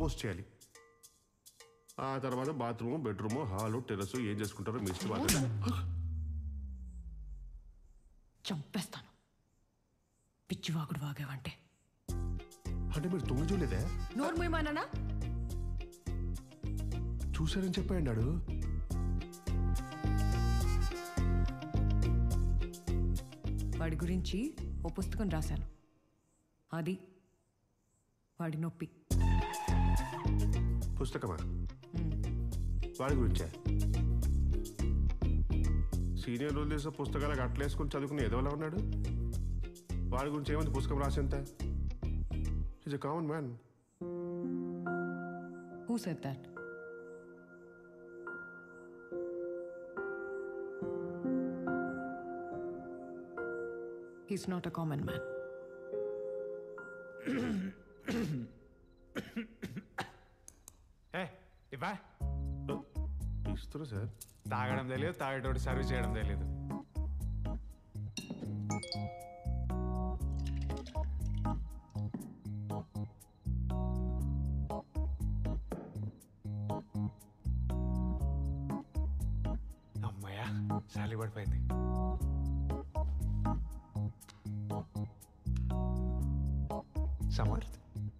Post చేయాలి. ఆ తర్వాత బాత్రూము, బెడ్రూము, హాలు, టెర్రస్ ఏం చేసుకుంటారో మీ ఇష్టం. చంపేస్తాను పిచ్చివాగుడు వాగావంటే. అంటే మీరు తొంగి చూడలేదే? నోరు మూయమానా? చూశారని చెప్పాడు. వాడి గురించి ఓ పుస్తకం రాశాను. అది వాడి నొప్పి. పుస్తకమా? వాడి గురించా? సీనియర్ రోజులు చేసే పుస్తకాలకు అట్లేసుకుని చదువుకుని ఎదవలా ఉన్నాడు. వాడి గురించి ఏమంది పుస్తకం రాసేంత? Is a common man. Who said that? He's not a common man. ఇవా ఇస్తున్నా సార్. తాగడం తెలియదు, తాగేటోడు సర్వీస్ చేయడం తెలియదు. అమ్మయ్యా సాలి పడిపోయింది. సమర్థ్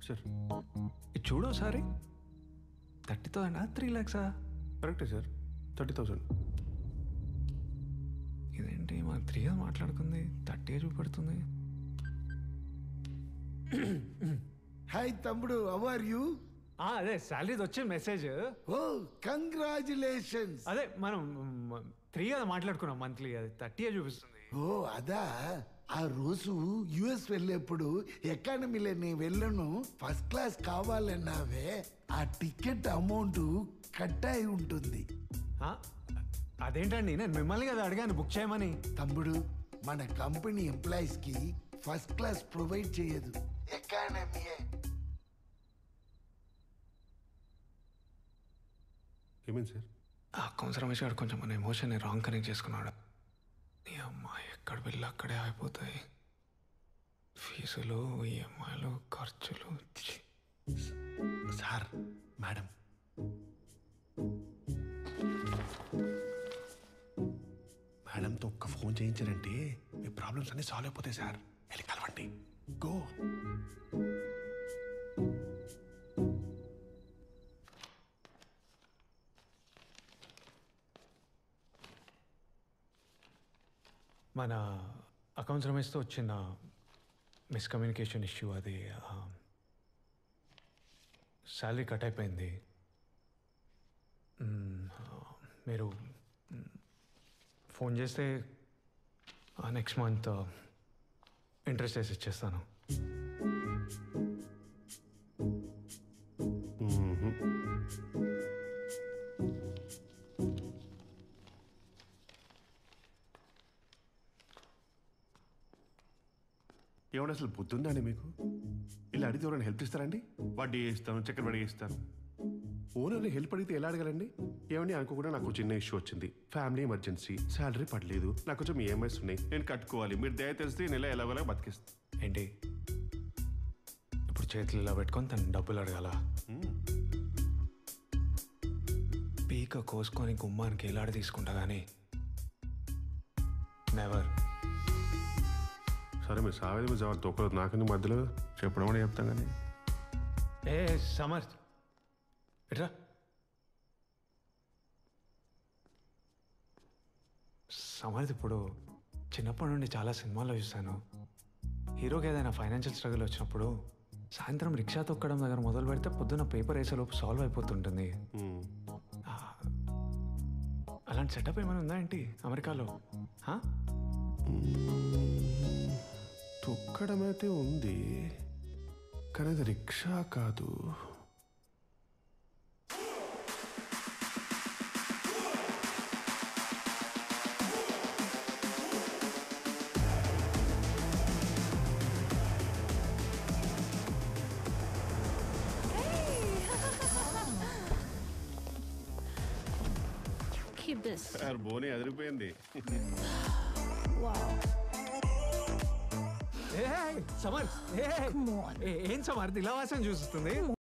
సార్ ఇది చూడు ఒకసారి. 30,000 3 lakhs? కరెక్టే సార్, 30,000. ఇదేంటి మాకు 3 మాట్లాడుకుంది, 30 చూపెడుతుంది. హాయ్ తమ్ముడు, హౌ ఆర్ యూ? అదే శాలరీది వచ్చిన మెసేజ్. ఓ కంగ్రాచులేషన్స్. అదే మనం 3 మాట్లాడుకున్నాం మంత్లీ, అది 30 చూపిస్తుంది. ఓ అదా, ఆ రోజు యుఎస్ వెళ్ళేప్పుడు ఎకానమీలో నేను వెళ్ళను, ఫస్ట్ క్లాస్ కావాలన్నావే, ఆ టికెట్ అమౌంట్ కట్ అయి ఉంటుంది. అదేంటండి, నేను మిమ్మల్ని కదా అడిగాను బుక్ చేయమని. తమ్ముడు, మన కంపెనీ ఎంప్లాయీస్ కి ఫస్ట్ క్లాస్ ప్రొవైడ్ చేయదు, ఎకానమీయే. ఏమైంది సార్? అకౌంట్స్ రమేష్ గారు కొంచెం మన ఎమోషన్ రాంగ్ కనెక్ట్ చేసుకున్నాడు. ఈ అమ్మాయి ఎక్కడ వెళ్ళి అక్కడే అయిపోతాయి. ఫీజులు, ఈఎంఐలు, ఖర్చులు. సార్, మేడం, మేడంతో ఒక్క ఫోన్ చేయించారంటే మీ ప్రాబ్లమ్స్ అన్ని సాల్వ్ అయిపోతాయి సార్. వెళ్ళి కలవండి. గో. మన అకౌంట్స్ రమేష్తో వచ్చిన మిస్కమ్యూనికేషన్ ఇష్యూ, అది శాలరీ కట్ అయిపోయింది. మీరు ఫోన్ చేస్తే నెక్స్ట్ మంత్ ఇంట్రెస్ట్ వేసి ఇచ్చేస్తాను. ఏమన్నా అసలు బుద్ధి ఉందా అండి మీకు? ఇలా అడిగితే ఎవరైనా హెల్ప్ ఇస్తారండి? వడ్డీ ఇస్తాను, చక్కెర వడ్డీ ఇస్తాను. ఓనర్ని హెల్ప్ అడిగితే ఎలా అడగాలండి? ఏమని అనుకోకుండా నాకు చిన్న ఇష్యూ వచ్చింది, ఫ్యామిలీ ఎమర్జెన్సీ, శాలరీ పడలేదు, నాకు కొంచెం ఈఎంఐస్ ఉన్నాయి, నేను కట్టుకోవాలి, మీరు దయ తెలిస్తే నెల ఎలాగోలా బతికిస్తాను. ఏంటి ఇప్పుడు చేతులు ఇలా పెట్టుకొని తను డబ్బులు అడగాల? పీక కోసుకొని గుమ్మానికి ఎలాడ తీసుకుంటా కానీ నెవర్. సరే మీరు సావేది మీరు జవాబు తొక్కలేదు, నాకని మధ్యలో చెప్పడం కూడా చెప్తాం కానీ. ఏ సమర్థ్ ఎట్రా. సమర్థ్, ఇప్పుడు చిన్నప్పటి నుండి చాలా సినిమాల్లో చూశాను. హీరోకి ఏదైనా ఫైనాన్షియల్ స్ట్రగుల్ వచ్చినప్పుడు సాయంత్రం రిక్షా తొక్కడం దగ్గర మొదలు పెడితే పొద్దున్న పేపర్ వేసేలోపు సాల్వ్ అయిపోతుంటుంది. అలాంటి సెటప్ ఏమైనా ఉందా ఏంటి అమెరికాలో? తొక్కడం అయితే ఉంది, కానీ అది రిక్షా కాదు. బోని అదిరిపోయింది. సమర్థ్, ఏం సమర్థ్ ఇలా వాసన చూస్తుంది?